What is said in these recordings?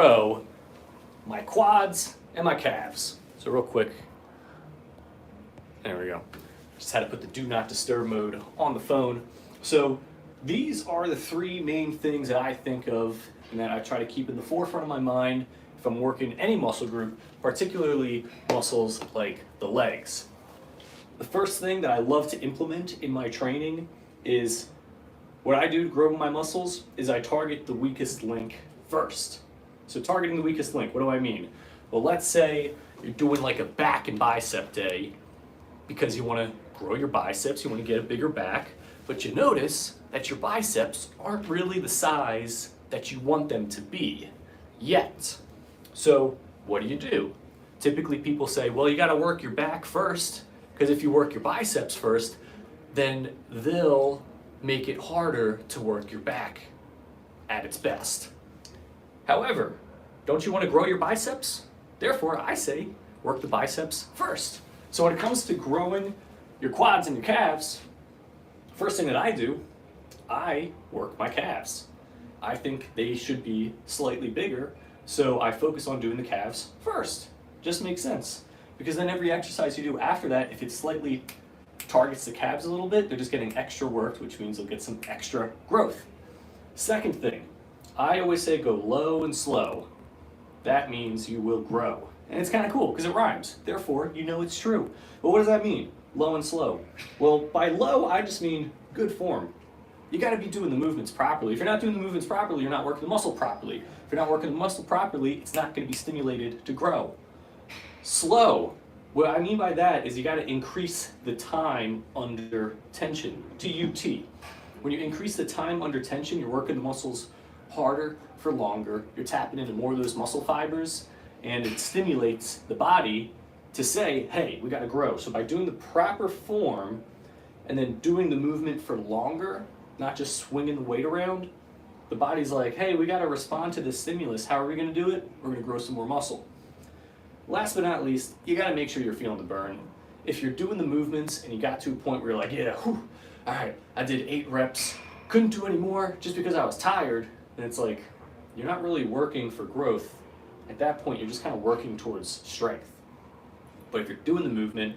grow my quads and my calves. So real quick, there we go. Just had to put the do not disturb mode on the phone. So these are the three main things that I think of and that I try to keep in the forefront of my mind if I'm working any muscle group, particularly muscles like the legs. The first thing that I love to implement in my training is what I do to grow my muscles is I target the weakest link first. So targeting the weakest link, what do I mean? Well, let's say you're doing like a back and bicep day because you want to grow your biceps, you want to get a bigger back, but you notice that your biceps aren't really the size that you want them to be yet. So what do? Typically people say, well, you got to work your back first, because if you work your biceps first, then they'll make it harder to work your back at its best. However, don't you want to grow your biceps? Therefore, I say work the biceps first. So when it comes to growing your quads and your calves, first thing that I do, I work my calves. I think they should be slightly bigger, so I focus on doing the calves first. Just makes sense. Because then every exercise you do after that, if it slightly targets the calves a little bit, they're just getting extra work, which means they'll get some extra growth. Second thing, I always say go low and slow. That means you will grow. And it's kind of cool because it rhymes. Therefore, you know it's true. But what does that mean? Low and slow. Well, by low, I just mean good form. You got to be doing the movements properly. If you're not doing the movements properly, you're not working the muscle properly. If you're not working the muscle properly, it's not going to be stimulated to grow. Slow. What I mean by that is you got to increase the time under tension, TUT. When you increase the time under tension, you're working the muscles harder for longer. You're tapping into more of those muscle fibers, and it stimulates the body to say, hey, we got to grow. So by doing the proper form and then doing the movement for longer, not just swinging the weight around, the body's like, hey, we got to respond to this stimulus. How are we going to do it? We're going to grow some more muscle. Last but not least, you got to make sure you're feeling the burn. If you're doing the movements and you got to a point where you're like, yeah, whew, all right, I did 8 reps, couldn't do any more just because I was tired, and it's like, you're not really working for growth. At that point, you're just kind of working towards strength. But if you're doing the movement,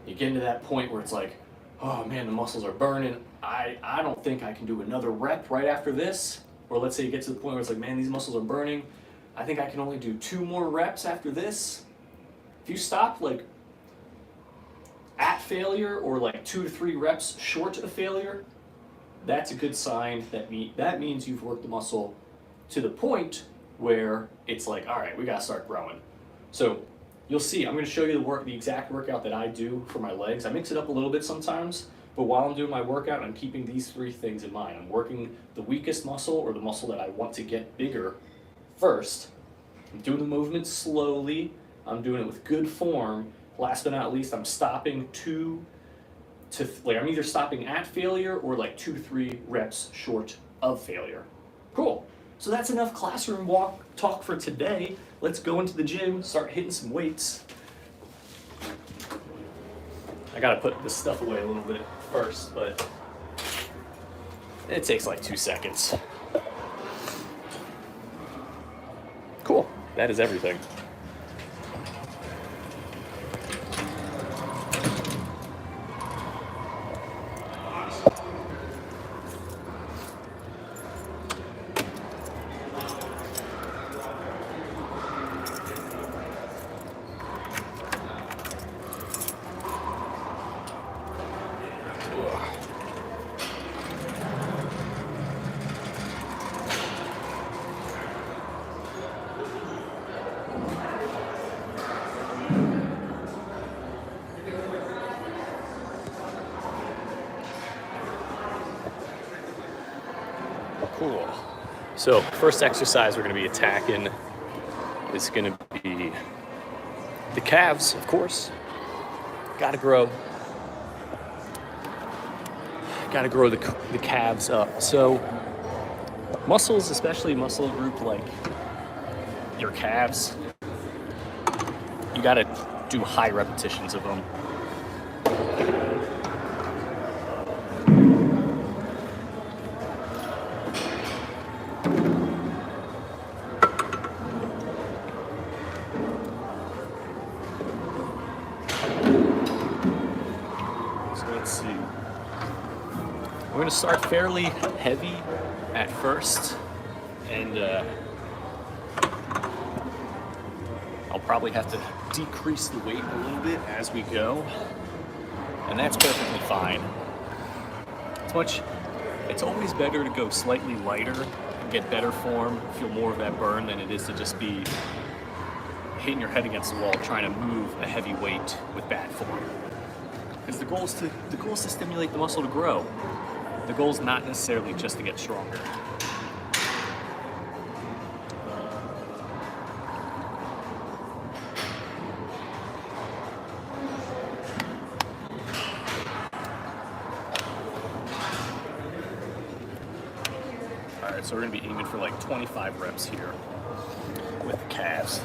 you get into that point where it's like, oh man, the muscles are burning. I don't think I can do another rep right after this. Or let's say you get to the point where it's like, man, these muscles are burning. I think I can only do 2 more reps after this. If you stop like at failure or like 2 to 3 reps short of failure, that's a good sign. That means you've worked the muscle to the point where it's like, all right, we gotta start growing. So you'll see, I'm gonna show you the exact workout that I do for my legs. I mix it up a little bit sometimes, but while I'm doing my workout, I'm keeping these 3 things in mind. I'm working the weakest muscle or the muscle that I want to get bigger first. I'm doing the movement slowly. I'm doing it with good form. Last but not least, I'm stopping I'm either stopping at failure or like 2 to 3 reps short of failure. Cool. So that's enough classroom talk for today. Let's go into the gym, start hitting some weights. I gotta put this stuff away a little bit first, but it takes like 2 seconds. Cool. That is everything. Cool. So first exercise we're going to be attacking is going to be the calves, of course. Got to grow the calves up. So muscles, especially muscle group like your calves, you got to do high repetitions of them. We're going to start fairly heavy at first, and I'll probably have to decrease the weight a little bit as we go, and that's perfectly fine. It's always better to go slightly lighter and get better form, feel more of that burn, than it is to just be hitting your head against the wall trying to move a heavy weight with bad form. Because the goal is to stimulate the muscle to grow. The goal is not necessarily just to get stronger. Alright, so we're going to be aiming for like 25 reps here with the calves.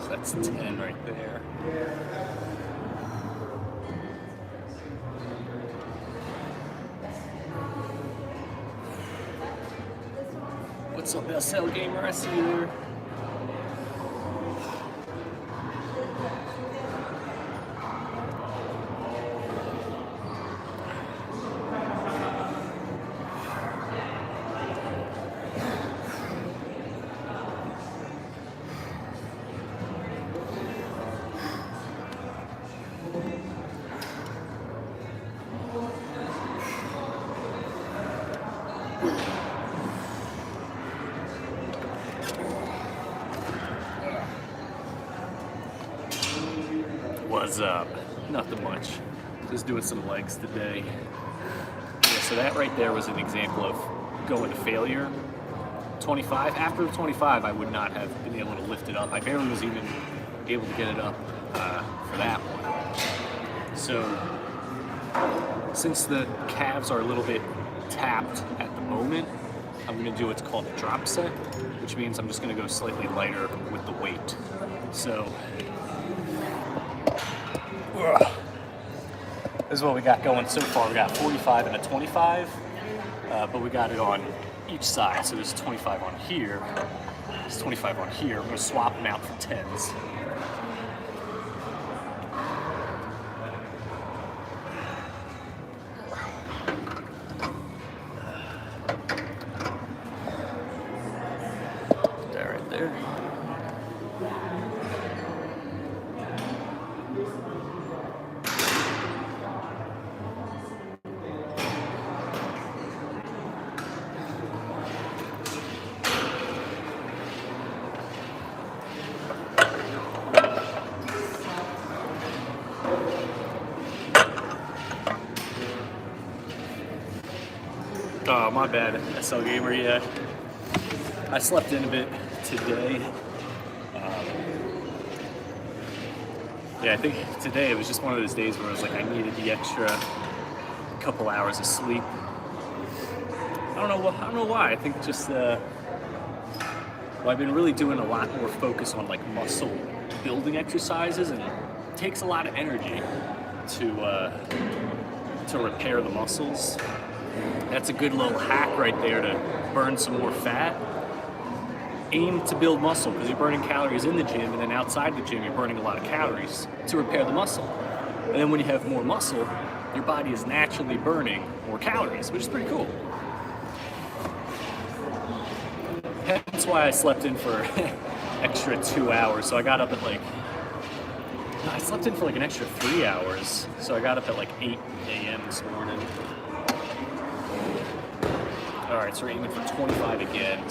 That's 10 right there. What's up, SL Gamer? I see you there. What's up? Nothing much. Just doing some legs today. Yeah, so that right there was an example of going to failure. 25. After the 25, I would not have been able to lift it up. I barely was even able to get it up for that one. So, since the calves are a little bit tapped at the moment, I'm going to do what's called a drop set, which means I'm just going to go slightly lighter with the weight. So, this is what we got going so far. We got 45 and a 25, but we got it on each side. So there's 25 on here, there's 25 on here. I'm going to swap them out for 10s. That right there. Oh, my bad, SL Gamer, yeah. I slept in a bit today. Yeah, I think today it was just one of those days where I was like, I needed the extra couple hours of sleep. I don't know why. I think just, well, I've been really doing a lot more focus on like muscle building exercises, and it takes a lot of energy to repair the muscles. That's a good little hack right there to burn some more fat. Aim to build muscle, because you're burning calories in the gym, and then outside the gym you're burning a lot of calories to repair the muscle. And then when you have more muscle, your body is naturally burning more calories, which is pretty cool. That's why I slept in for extra 2 hours. So I got up at I slept in for like an extra 3 hours. So I got up at like 8 a.m. this morning. All right, so we're aiming for 25 again.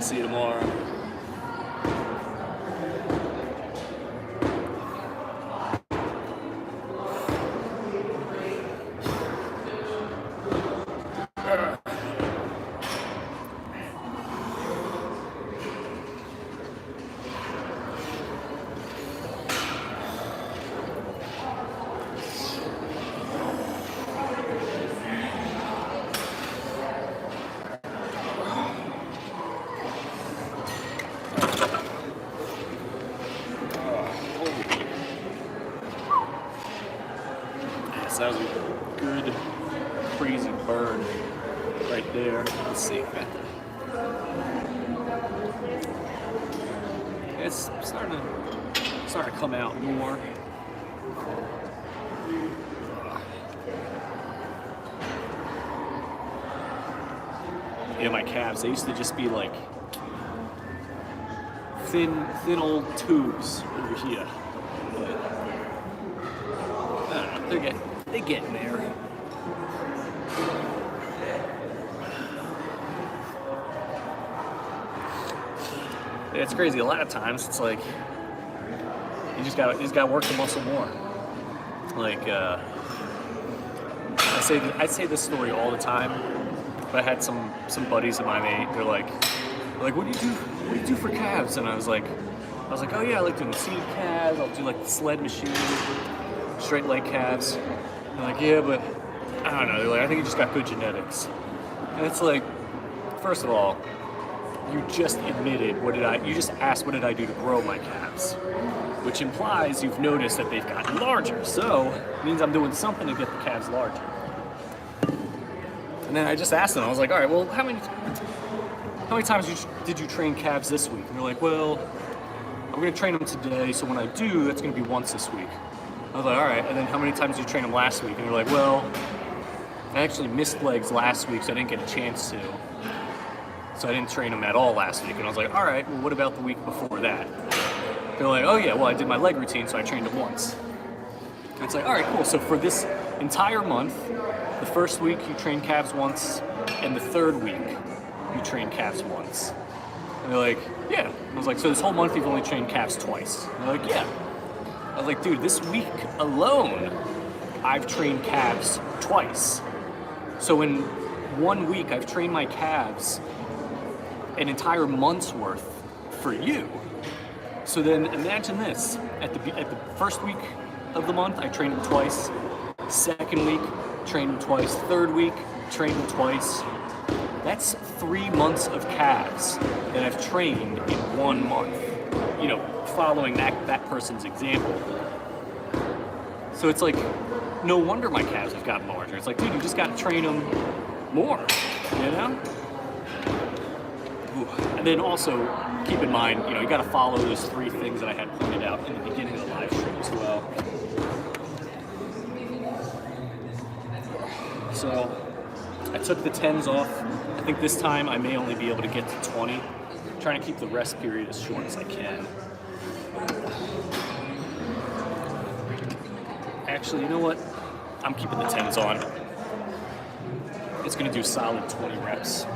see you tomorrow. That was a good, crazy burn right there. Let's see. It's starting to come out more. Yeah, my calves, they used to just be like thin old tubes over here. But I don't know, they're getting there. Yeah, it's crazy. A lot of times it's like you just gotta work the muscle more. Like I say this story all the time. But I had some buddies of mine. They're like, what do you do? What do you do for calves? And I was like, oh yeah, I like doing seated calves. I'll do like the sled machine, straight leg calves. They're like, yeah, but I don't know. They're like, I think you just got good genetics. And it's like, first of all, you just admitted you just asked what did I do to grow my calves, which implies you've noticed that they've gotten larger. So it means I'm doing something to get the calves larger. And then I just asked them, I was like, all right, well, how many times did you train calves this week? And they're like, well, I'm gonna train them today, so when I do, that's gonna be once this week. I was like, all right, and then how many times did you train them last week? And they're like, well, I actually missed legs last week, so I didn't get a chance to. So I didn't train them at all last week. And I was like, all right, well, what about the week before that? They're like, oh yeah, well, I did my leg routine, so I trained them once. And it's like, all right, cool, so for this entire month, the first week you train calves once, and the third week you train calves once. And they're like, yeah. I was like, so this whole month you've only trained calves twice? And they're like, yeah. I was like, dude, this week alone, I've trained calves twice. So in 1 week, I've trained my calves an entire month's worth for you. So then imagine this, at the first week of the month, I trained them twice. Second week, trained them twice. Third week, trained them twice. That's 3 months of calves that I've trained in 1 month, following that person's example. So it's like, no wonder my calves have gotten larger. It's like, dude, you just got to train them more, Ooh. And then also, keep in mind, you got to follow those 3 things that I had pointed out in the beginning of the live stream as well. So I took the 10s off. I think this time I may only be able to get to 20. I'm trying to keep the rest period as short as I can. Actually, you know what? I'm keeping the 10s on. It's gonna do solid 20 reps.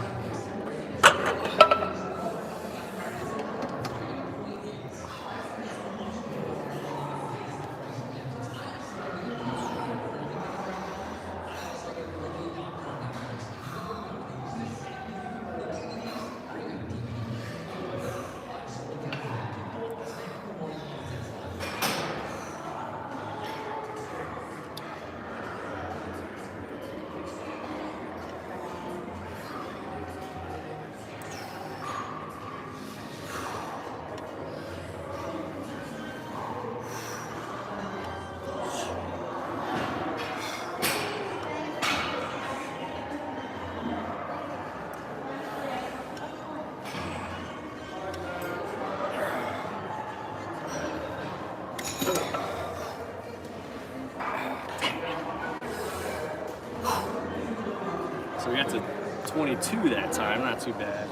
So we got to 22 that time, not too bad.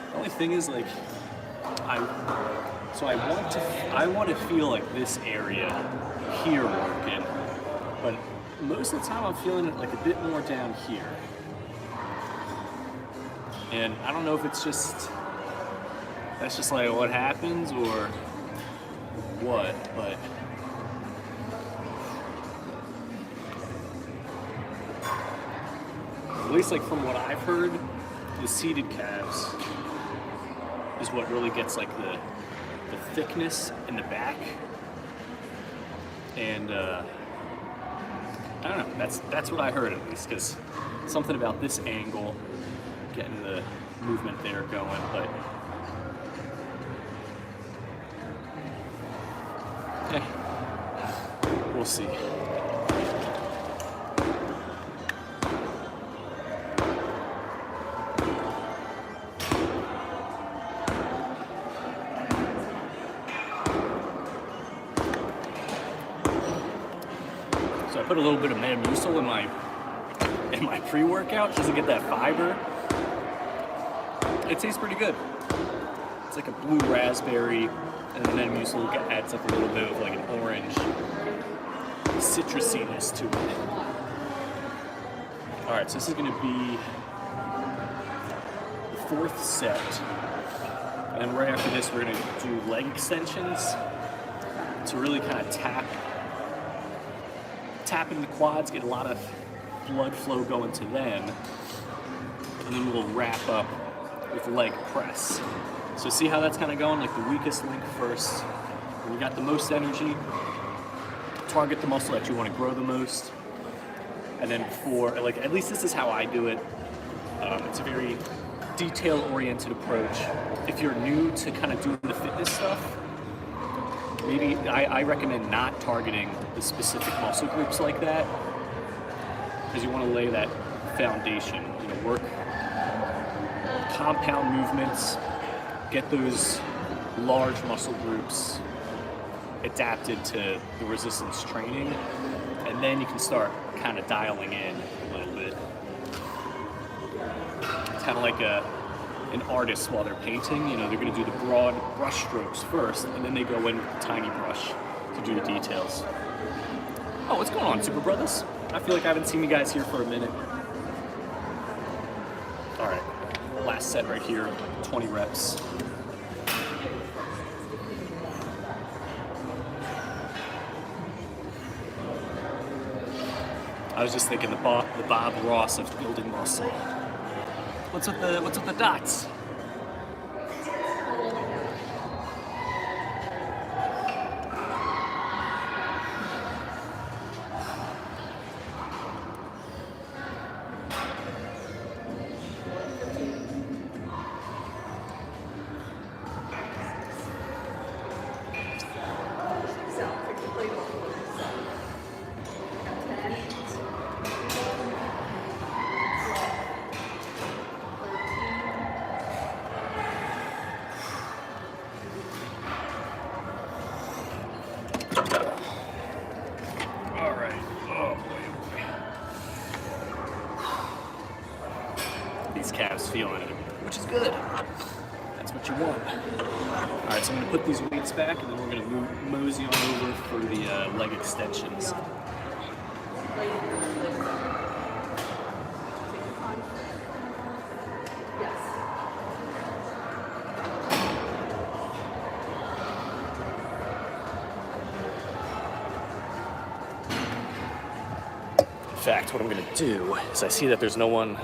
The only thing is, like, I want to feel like this area here working, but most of the time I'm feeling it like a bit more down here. And I don't know if it's that's just like what happens or what, but at least like from what I've heard, the seated calves is what really gets like the thickness in the back. And I don't know, that's what I heard at least, because something about this angle, getting the movement there going, but we'll see. So I put a little bit of Metamucil in my pre-workout just to get that fiber. It tastes pretty good. It's like a blue raspberry, and the Metamucil adds like a little bit of like an orange citrusiness to it. All right, so this is going to be the 4th set, and then right after this we're going to do leg extensions to really kind of tap into the quads, get a lot of blood flow going to them, and then we'll wrap up with leg press. So see how that's kind of going, like the weakest link first. When you got the most energy, target the muscle that you want to grow the most. And then for, like, at least this is how I do it. It's a very detail-oriented approach. If you're new to kind of doing the fitness stuff, maybe I recommend not targeting the specific muscle groups like that, because you want to lay that foundation. You know, work compound movements, get those large muscle groups adapted to the resistance training, and then you can start kind of dialing in a little bit. It's kind of like an artist while they're painting. You know, they're going to do the broad brush strokes first, and then they go in with the tiny brush to do the details. Oh, what's going on, Super Brothers? I feel like I haven't seen you guys here for a minute. All right, last set right here, 20 reps. I was just thinking the Bob Ross of building muscle. What's with the dots? Calves feeling it, which is good. That's what you want. All right, so I'm going to put these weights back, and then we're going to mosey on over for the leg extensions. In fact, what I'm going to do is I see that there's no one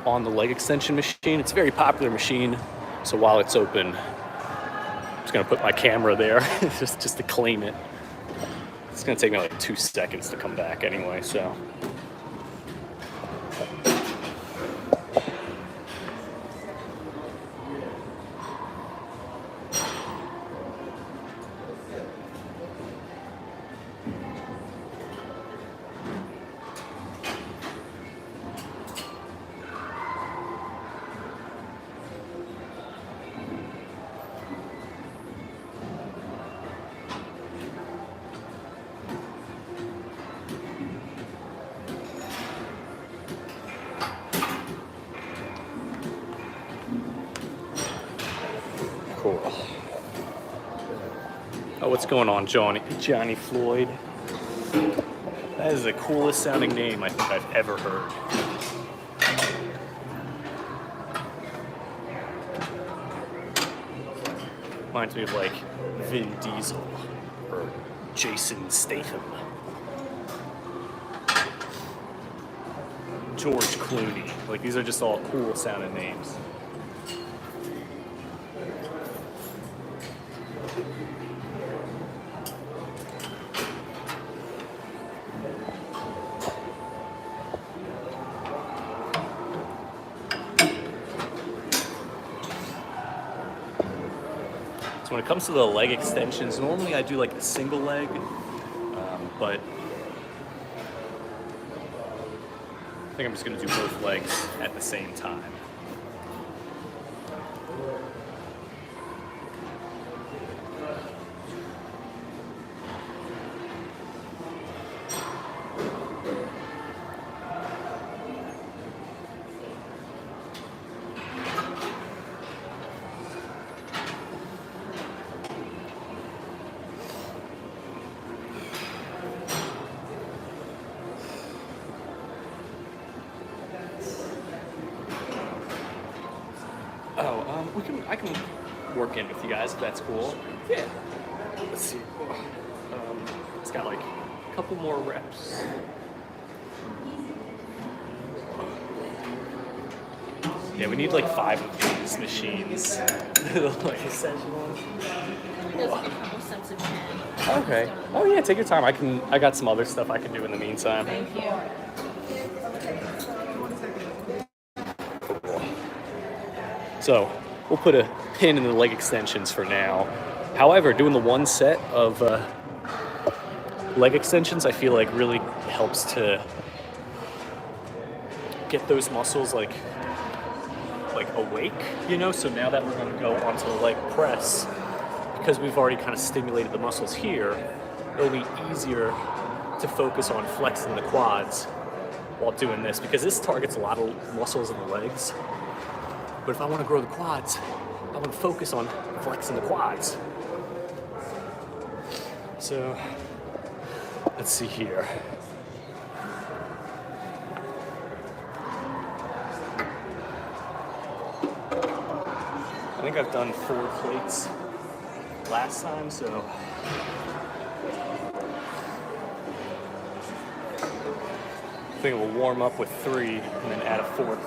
on the leg extension machine. It's a very popular machine, so while it's open, I'm just gonna put my camera there just to claim it. It's gonna take me like 2 seconds to come back anyway, so. Cool. Oh, what's going on, Johnny Floyd? That is the coolest sounding name I think I've ever heard. Reminds me of like Vin Diesel or Jason Statham. George Clooney. Like, these are just all cool sounding names. So when it comes to the leg extensions, normally I do like a single leg, but I think I'm just gonna do both legs at the same time. I can work in with you guys if that's cool. Yeah. Let's see. It's got like a couple more reps. Yeah, we need like 5 of these machines. Like essential ones. Okay. Oh yeah, take your time. I got some other stuff I can do in the meantime. Thank you. So we'll put a pin in the leg extensions for now. However, doing the one set of leg extensions, I feel like really helps to get those muscles like awake, you know? So now that we're gonna go onto the leg press, because we've already kind of stimulated the muscles here, it'll be easier to focus on flexing the quads while doing this, because this targets a lot of muscles in the legs. But if I want to grow the quads, I want to focus on flexing the quads. So, let's see here. I think I've done 4 plates last time, so I think we'll warm up with 3 and then add a 4th.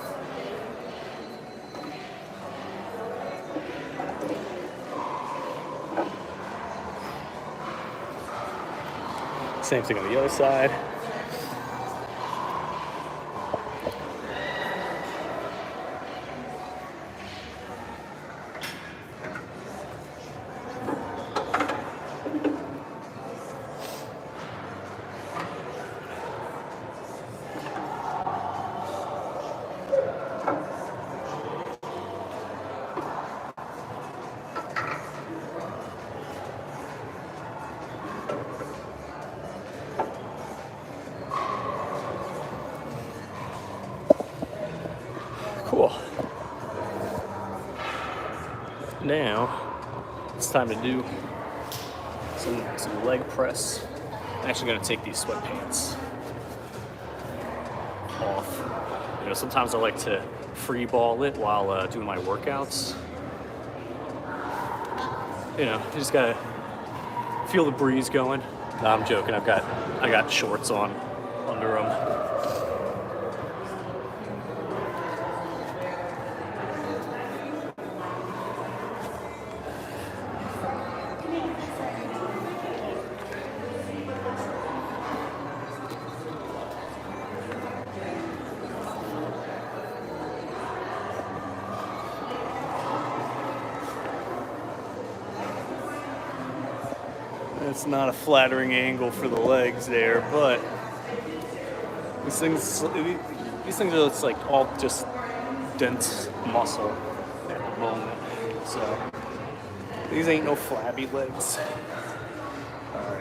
Same thing on the other side. Cool. Now it's time to do some leg press. I'm actually going to take these sweatpants off. You know, sometimes I like to free ball it while doing my workouts. You know, you just gotta feel the breeze going. No, I'm joking. I got shorts on under them. It's not a flattering angle for the legs there, but these things are just like all just dense muscle at the moment. So these ain't no flabby legs. All right.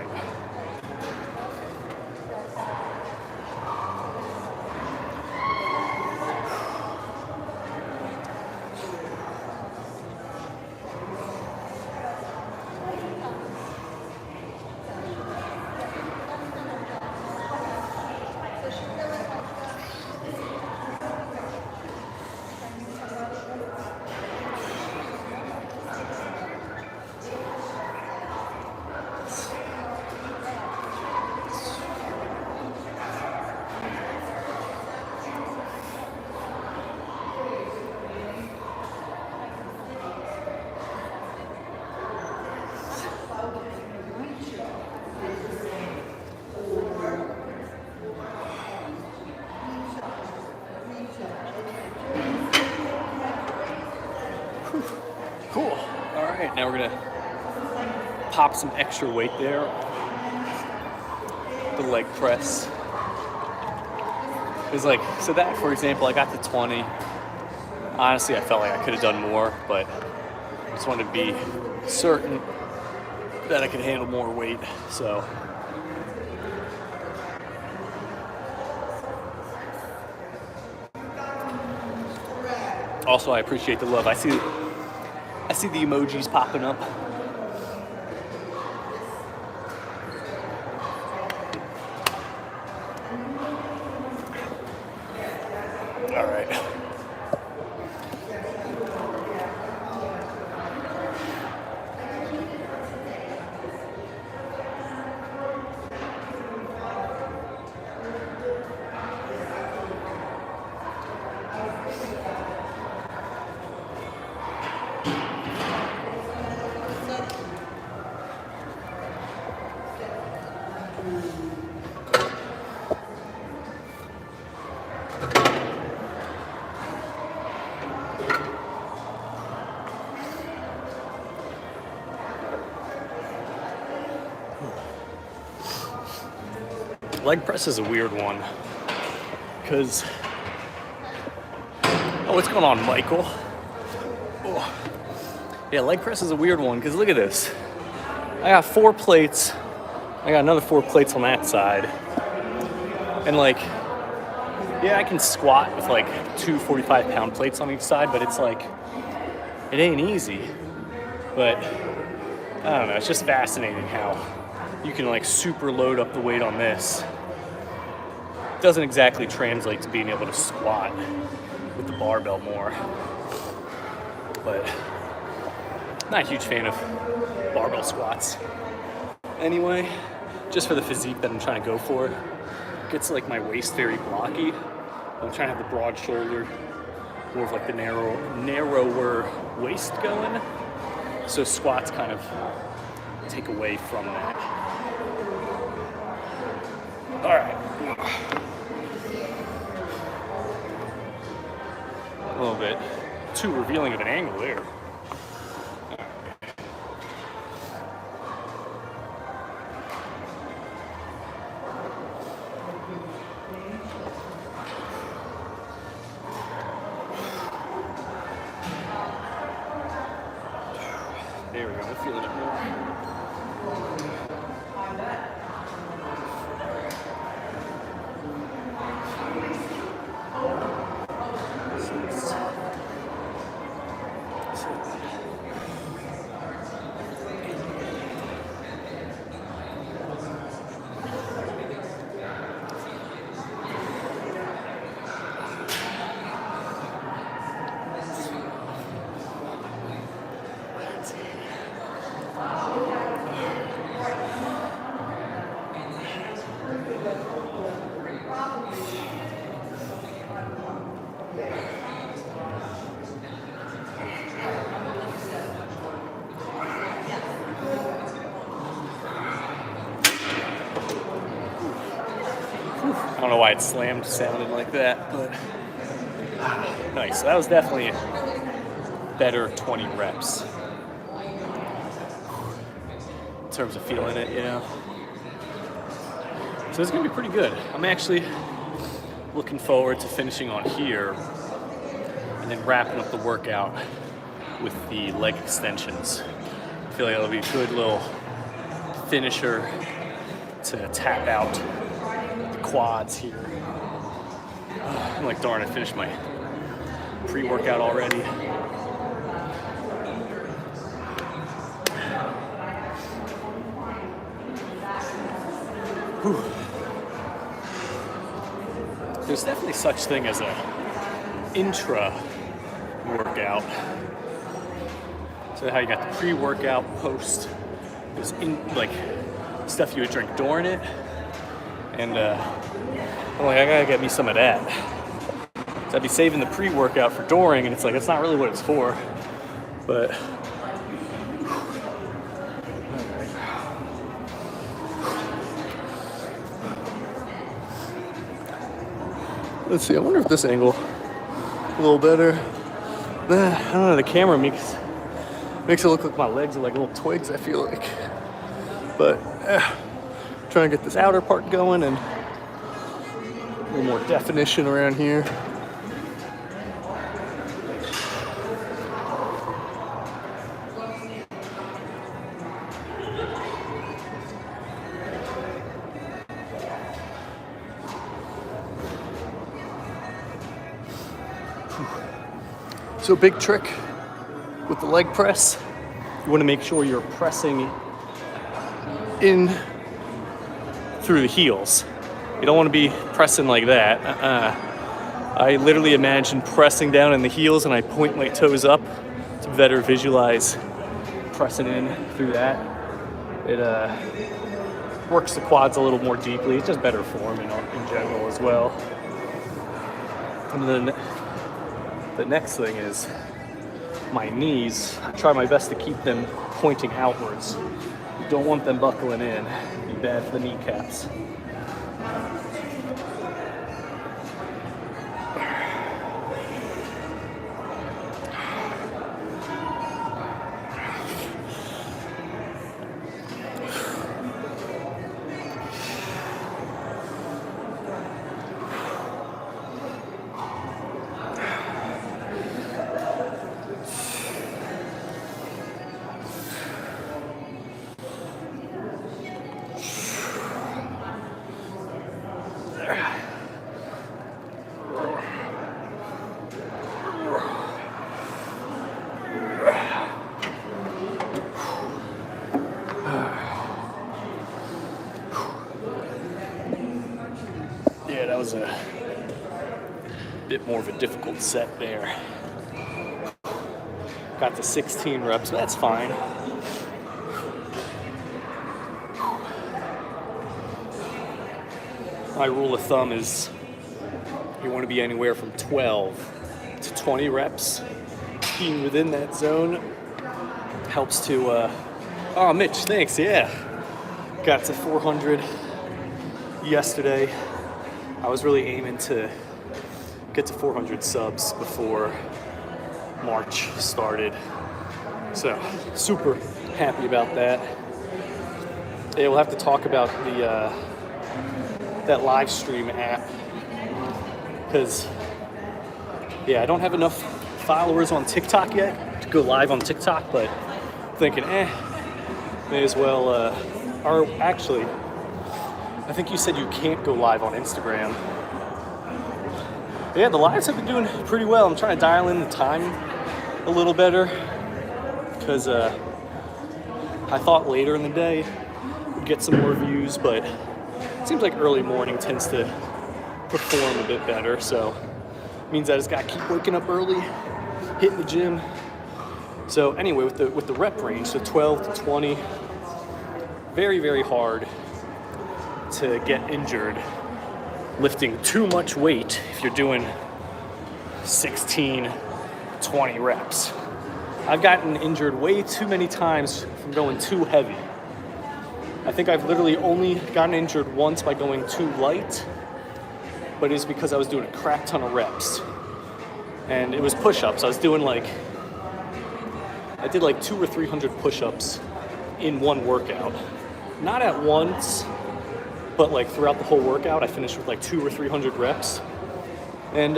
Alright, now we're gonna pop some extra weight there. The leg press. It's like, so that, for example, I got to 20. Honestly, I felt like I could have done more, but I just wanted to be certain that I could handle more weight, so. Also, I appreciate the love. I see the emojis popping up. All right. Leg press is a weird one because, oh, what's going on, Michael? Oh. Yeah, leg press is a weird one because look at this. I got 4 plates. I got another 4 plates on that side. And like, yeah, I can squat with like 2 45-pound plates on each side, but it's like, it ain't easy. But I don't know, it's just fascinating how you can like super load up the weight on this. It doesn't exactly translate to being able to squat with the barbell more. But not a huge fan of barbell squats. Anyway, just for the physique that I'm trying to go for, it gets like my waist very blocky. I'm trying to have the broad shoulder, more of like the narrower waist going. So squats kind of take away from that. All right. A little bit too revealing of an angle there. There we go, I'm feeling it more. I don't know why it slammed sounding like that, but nice. So that was definitely a better 20 reps in terms of feeling it, you know. So it's gonna be pretty good. I'm actually looking forward to finishing on here and then wrapping up the workout with the leg extensions. I feel like it'll be a good little finisher to tap out the quads here. I'm like, darn, I finished my pre-workout already. Whew. There's definitely such thing as a intra workout. So how you got the pre-workout, post, there's like stuff you would drink during it, and I'm like, I gotta get me some of that. So I'd be saving the pre-workout for during, and it's like, it's not really what it's for, but let's see, I wonder if this angle a little better. I don't know, the camera makes Makes it look like my legs are like little twigs, I feel like. But trying to get this outer part going and a little more definition around here. So big trick with the leg press, you want to make sure you're pressing in through the heels. You don't want to be pressing like that. I literally imagine pressing down in the heels and I point my toes up to better visualize pressing in through that. It works the quads a little more deeply. It's just better form in general as well. And then the next thing is my knees. I try my best to keep them pointing outwards. You don't want them buckling in. It'd be bad for the kneecaps. Yeah, that was a bit more of a difficult set there. Got to 16 reps, that's fine. My rule of thumb is you want to be anywhere from 12 to 20 reps. Being within that zone helps to, oh, Mitch, thanks, yeah. Got to 400 yesterday. I was really aiming to get to 400 subs before March started. So, super happy about that. Yeah, we'll have to talk about the that live stream app, because yeah, I don't have enough followers on TikTok yet to go live on TikTok, but thinking may as well or actually I think you said you can't go live on Instagram. Yeah, the lives have been doing pretty well. I'm trying to dial in the time a little better because I thought later in the day we'd get some more views, but it seems like early morning tends to perform a bit better, so it means I just gotta keep waking up early, hitting the gym. So anyway, with the rep range, so 12 to 20, very, very hard to get injured lifting too much weight if you're doing 16, 20 reps. I've gotten injured way too many times from going too heavy. I think I've literally only gotten injured once by going too light, but it's because I was doing a crap ton of reps. And it was push-ups. I did like 200 or 300 push-ups in one workout. Not at once, but like throughout the whole workout, I finished with like 200 or 300 reps. And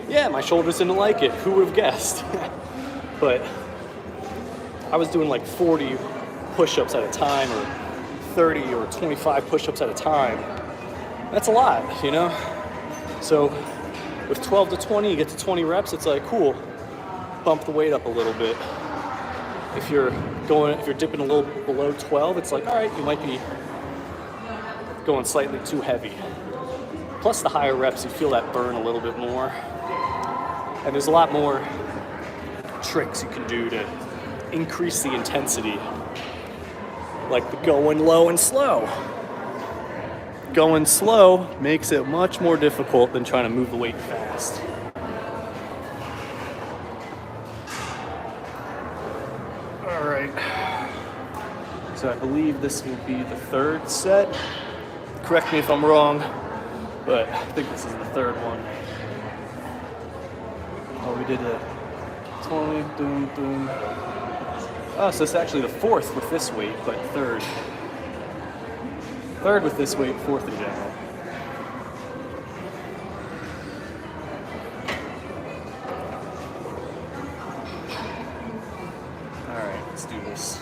yeah, my shoulders didn't like it. Who would have guessed? But I was doing like 40 push-ups at a time, or 30 or 25 push-ups at a time. That's a lot, you know? So with 12 to 20, you get to 20 reps, it's like, cool, bump the weight up a little bit. If you're dipping a little below 12, it's like, all right, you might be going slightly too heavy. Plus the higher reps, you feel that burn a little bit more. And there's a lot more tricks you can do to increase the intensity, like the going low and slow. Going slow makes it much more difficult than trying to move the weight fast. All right, so I believe this will be the third set. Correct me if I'm wrong, but I think this is the third one. Oh, we did a 20, boom, boom. Oh, so it's actually the 4th with this weight, but 3rd. 3rd with this weight, 4th in general. Alright, let's do this.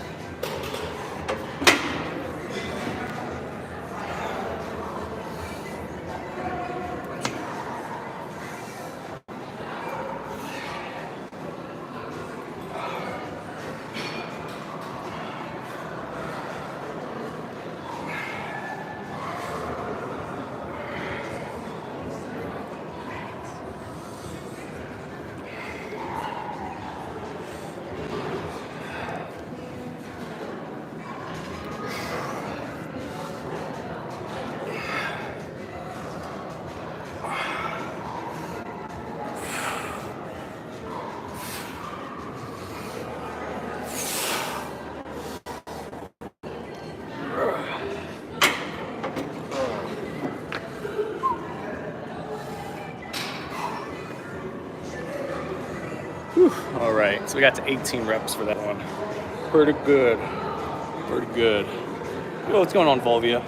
All right, so we got to 18 reps for that one. Pretty good. Pretty good. Oh, what's going on, Volvia?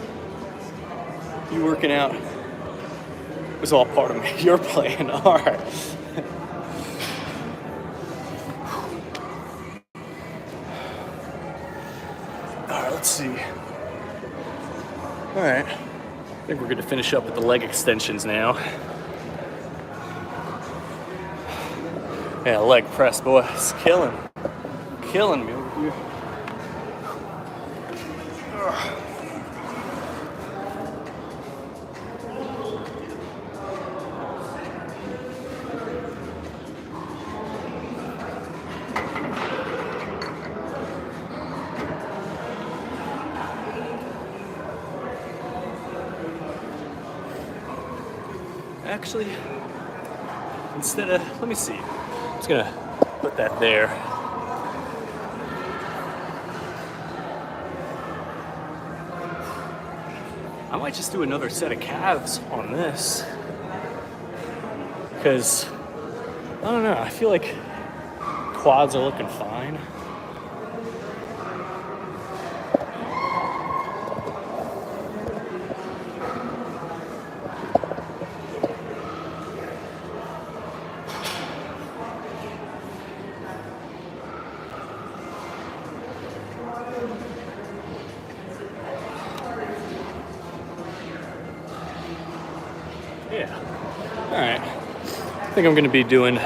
You working out? It was all part of your plan. All right. All right, let's see. All right. I think we're going to finish up with the leg extensions now. Yeah, leg press, boy. It's killing me over here. Actually, instead of, let me see. I'm just gonna put that there. I might just do another set of calves on this. Because, I don't know, I feel like quads are looking fine. Yeah. All right. I think I'm going to be doing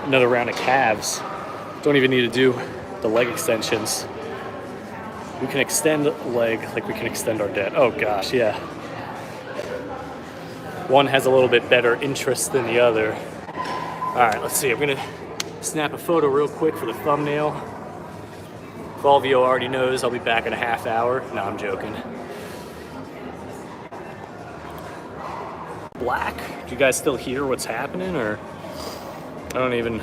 another round of calves. Don't even need to do the leg extensions. We can extend leg like we can extend our dead. Oh gosh, yeah. One has a little bit better interest than the other. All right, let's see. I'm going to snap a photo real quick for the thumbnail. Volvio already knows I'll be back in a half hour. No, I'm joking. Black? Do you guys still hear what's happening, or I don't even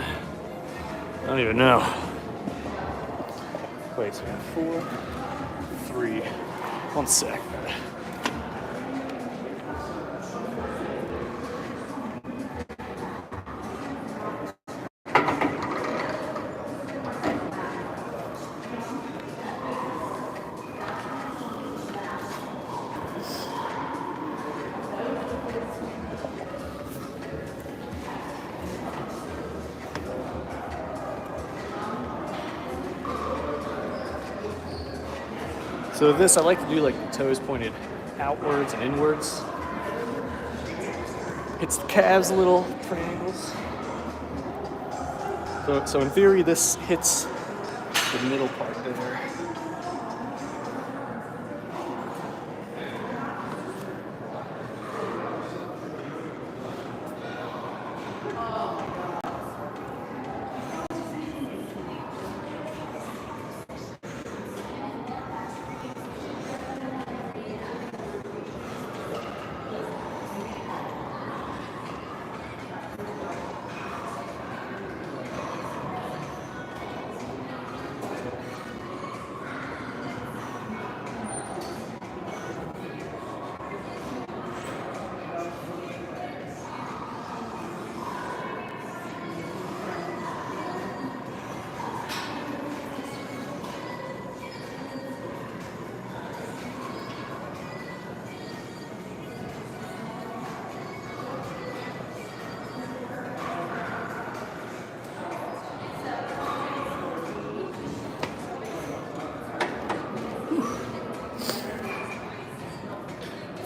know. Wait, so we have 4, 3. 1 sec. So this, I like to do like the toes pointed outwards and inwards. Hits the calves little triangles. So in theory, this hits the middle part there.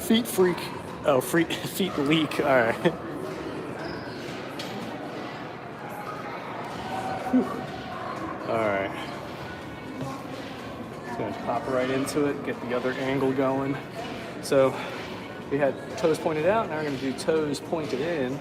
Feet freak. Oh, feet leak. All right. All right. Just gonna pop right into it, get the other angle going. So we had toes pointed out, now we're gonna do toes pointed in.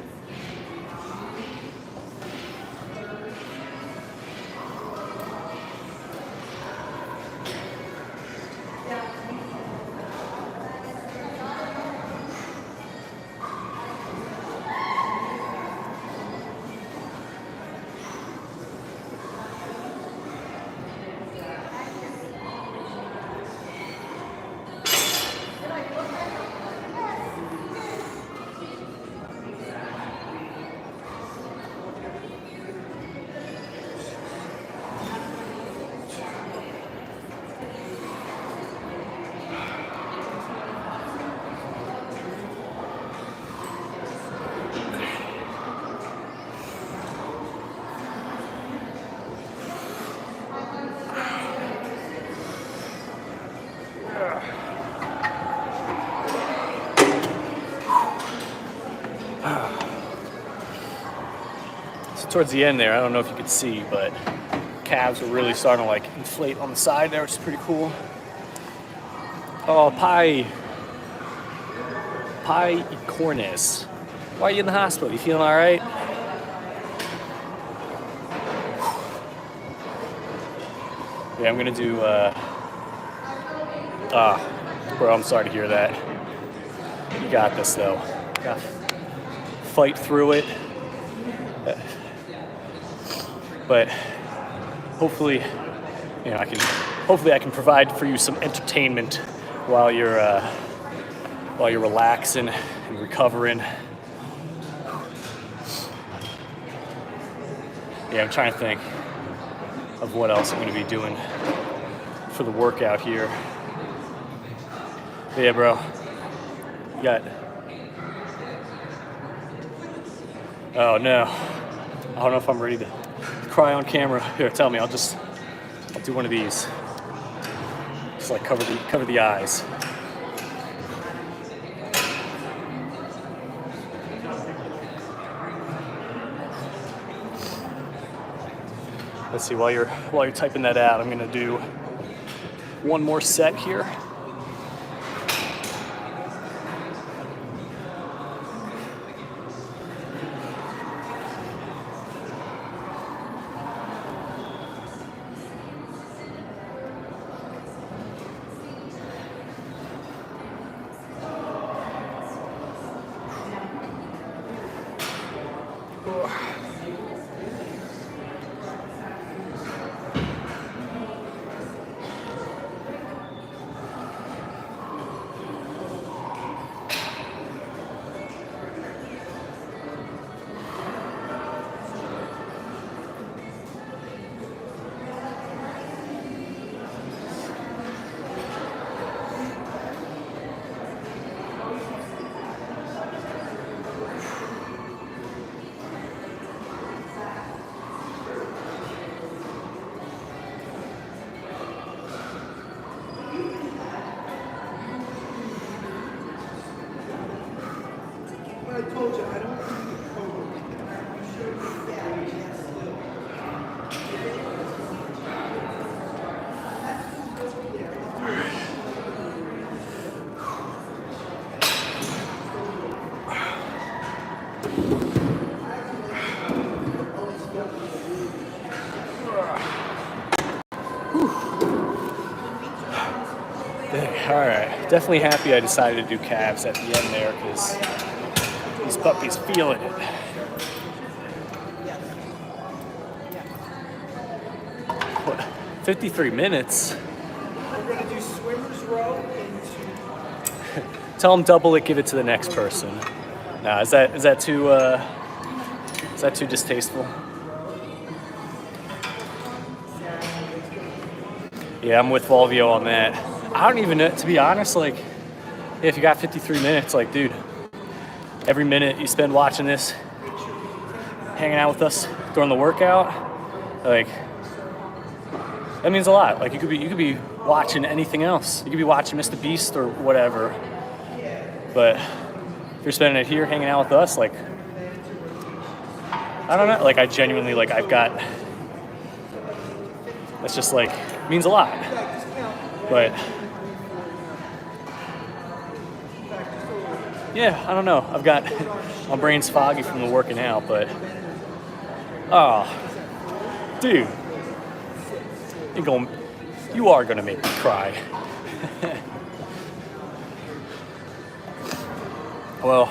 So towards the end there, I don't know if you could see, but calves are really starting to like inflate on the side there, which is pretty cool. Oh, Pi Cornis. Why are you in the hospital? You feeling all right? Yeah, I'm gonna do, bro, I'm sorry to hear that. You got this though. Gotta fight through it. But hopefully, you know, I can provide for you some entertainment while you're relaxing and recovering. Yeah, I'm trying to think of what else I'm going to be doing for the workout here. But yeah, bro, you got. Oh no, I don't know if I'm ready to cry on camera. Here, tell me. I'll do one of these. Just like cover the eyes. Let's see. While you're typing that out, I'm gonna do one more set here. I told you, I don't think the code. You should be All right, definitely happy I decided to do calves at the end there because these puppies feeling it. What, 53 minutes? We're going to do swimmer's row into... Tell them double it, give it to the next person. Nah, is that too distasteful? Yeah, I'm with Volvio on that. I don't even know, to be honest, like, if you got 53 minutes, like, dude, every minute you spend watching this, hanging out with us during the workout, like, that means a lot. Like, you could be watching anything else. You could be watching Mr. Beast or whatever. But if you're spending it here hanging out with us, like, I don't know, like I genuinely, like I've got, that's just like, means a lot. But yeah, I don't know. I've got, my brain's foggy from the working out, but, oh, dude, you are gonna make me cry. Well,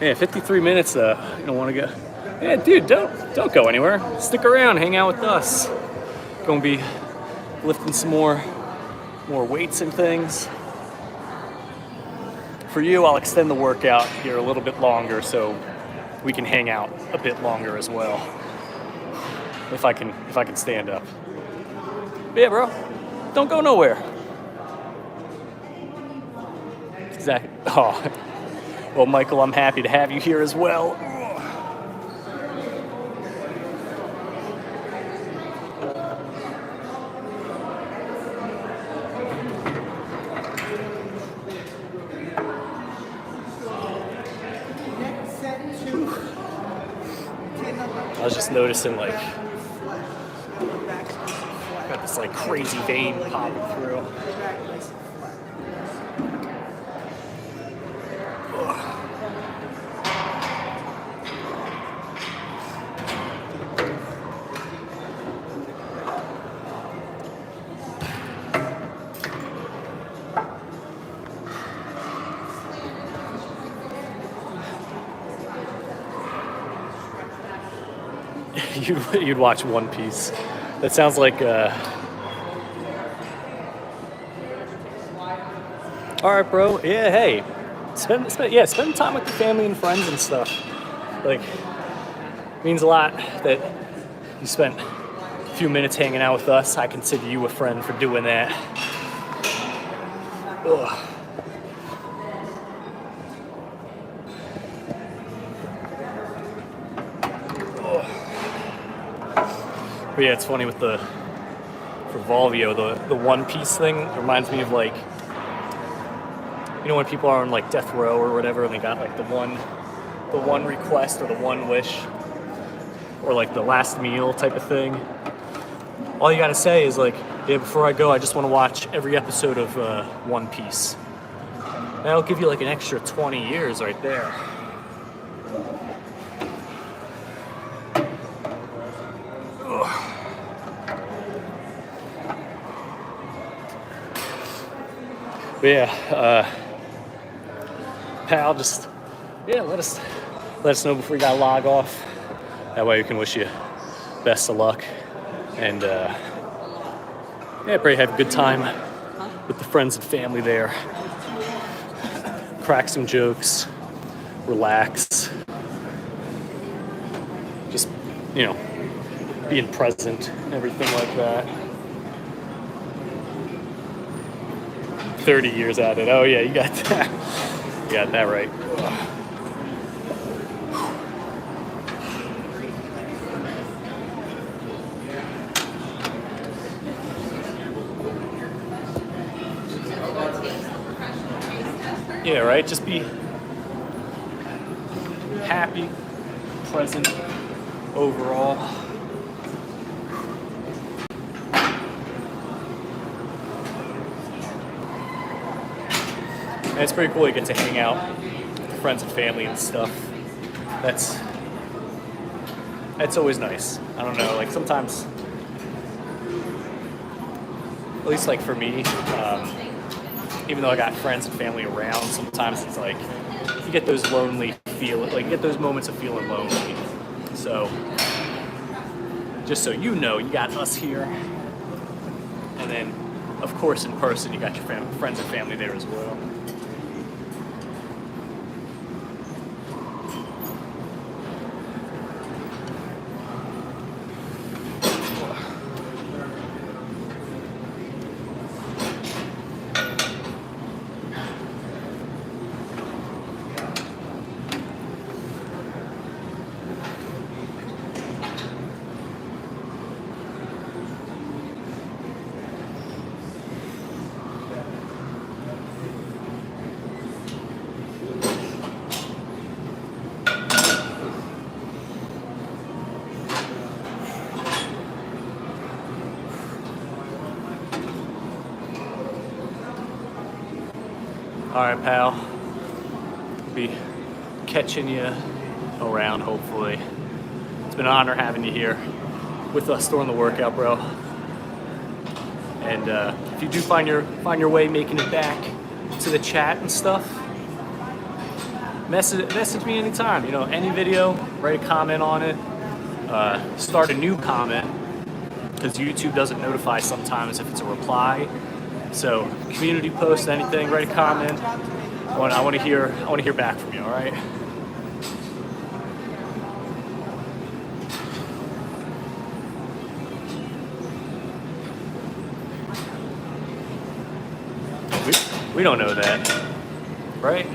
yeah, 53 minutes. You don't want to go. Yeah, dude, don't go anywhere. Stick around, hang out with us. Gonna be lifting some more weights and things. For you, I'll extend the workout here a little bit longer so we can hang out a bit longer as well. If I can stand up. But yeah, bro, don't go nowhere. Exactly. Oh, well, Michael, I'm happy to have you here as well. I was just noticing, like, got this like crazy vein popping through. You'd watch One Piece. That sounds like. All right, bro. Yeah, hey, spend time with your family and friends and stuff. Like, means a lot that you spent a few minutes hanging out with us. I consider you a friend for doing that. Ugh. But yeah, it's funny with for Volvio, the One Piece thing reminds me of, like, you know, when people are on like death row or whatever and they got like the one request or the one wish or like the last meal type of thing. All you gotta say is like, yeah, before I go, I just want to watch every episode of One Piece. That'll give you like an extra 20 years right there. But yeah, pal, just let us know before you gotta log off. That way we can wish you best of luck, and pray you have a good time with the friends and family there. Crack some jokes, relax, just being present, everything like that. 30 years at it. Oh yeah, you got that. You got that right. Yeah, right? Just be happy, present overall. And it's pretty cool you get to hang out with friends and family and stuff. That's always nice. I don't know, like sometimes, at least like for me, even though I got friends and family around, sometimes it's like you get those lonely like you get those moments of feeling lonely. So just so you know, you got us here, and then of course in person you got your friends and family there as well. right, pal. Be catching you around, hopefully. It's been an honor having you here with us during the workout, bro. And if you do find your way making it back to the chat and stuff, message me anytime. You know, any video, write a comment on it. Start a new comment, because YouTube doesn't notify sometimes if it's a reply. So community post, anything, write a comment. I want to hear back from you. All right. We don't know that, right?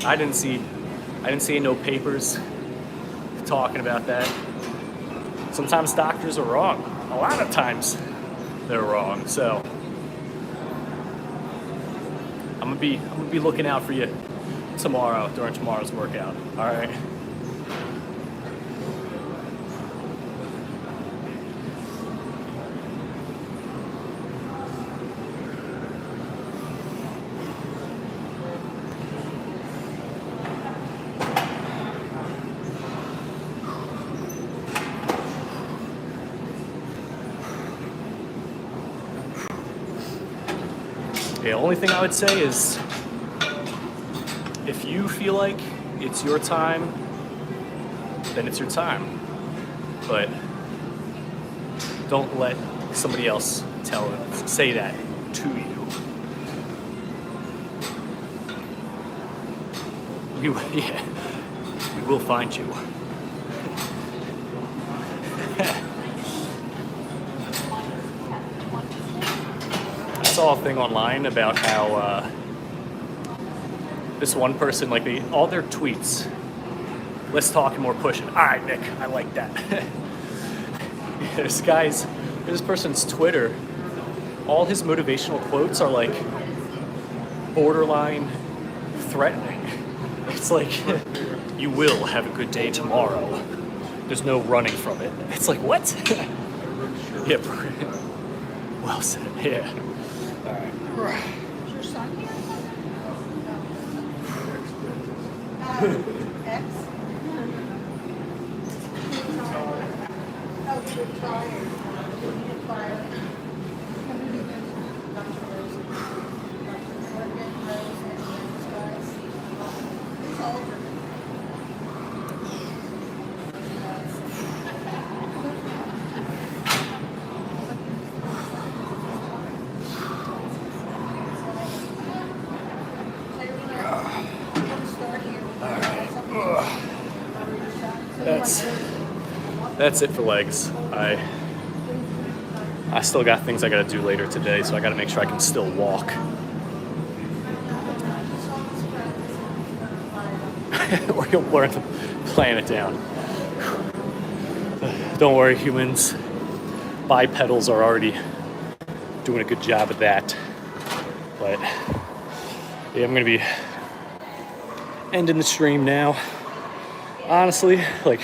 I didn't see no papers talking about that. Sometimes doctors are wrong. A lot of times they're wrong. So I'm gonna be looking out for you tomorrow during tomorrow's workout. All right. The only thing I would say is, if you feel like it's your time, then it's your time. But don't let somebody else say that to you. We will find you. I saw a thing online about how this one person, like all their tweets, less talking, more pushing. All right, Nick, I like that. There's this person's Twitter, all his motivational quotes are like borderline threatening. It's like, you will have a good day tomorrow. There's no running from it. It's like, what? Yeah, well said, yeah. All right. Is your son here? X? Oh, you're tired. You're tired. That's it for legs. I still got things I gotta do later today, so I gotta make sure I can still walk. We're playing it down. Don't worry, humans. Bipedals are already doing a good job of that. But yeah, I'm gonna be ending the stream now. Honestly, like,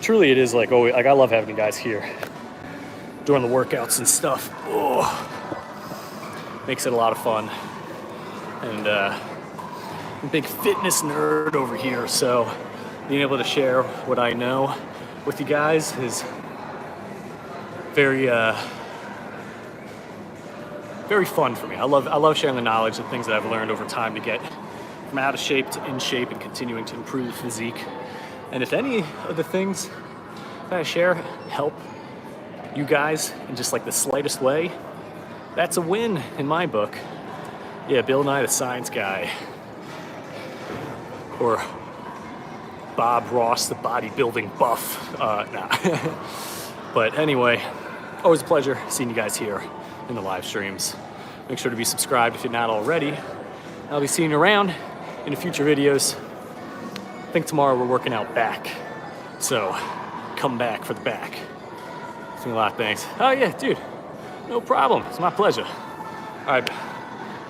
truly it is like, oh, like I love having you guys here during the workouts and stuff. Oh, makes it a lot of fun. And I'm a big fitness nerd over here, so being able to share what I know with you guys is very fun for me. I love sharing the knowledge and things that I've learned over time to get from out of shape to in shape and continuing to improve the physique. And if any of the things that I share help you guys in just like the slightest way, that's a win in my book. Yeah, Bill Nye the Science Guy. Or Bob Ross the bodybuilding buff. Nah. But anyway, always a pleasure seeing you guys here in the live streams. Make sure to be subscribed if you're not already. I'll be seeing you around in the future videos. I think tomorrow we're working out back. So come back for the back. It's been a lot of thanks. Oh yeah, dude, no problem. It's my pleasure. All right,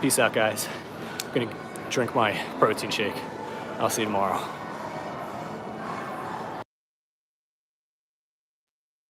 peace out, guys. I'm gonna drink my protein shake. I'll see you tomorrow.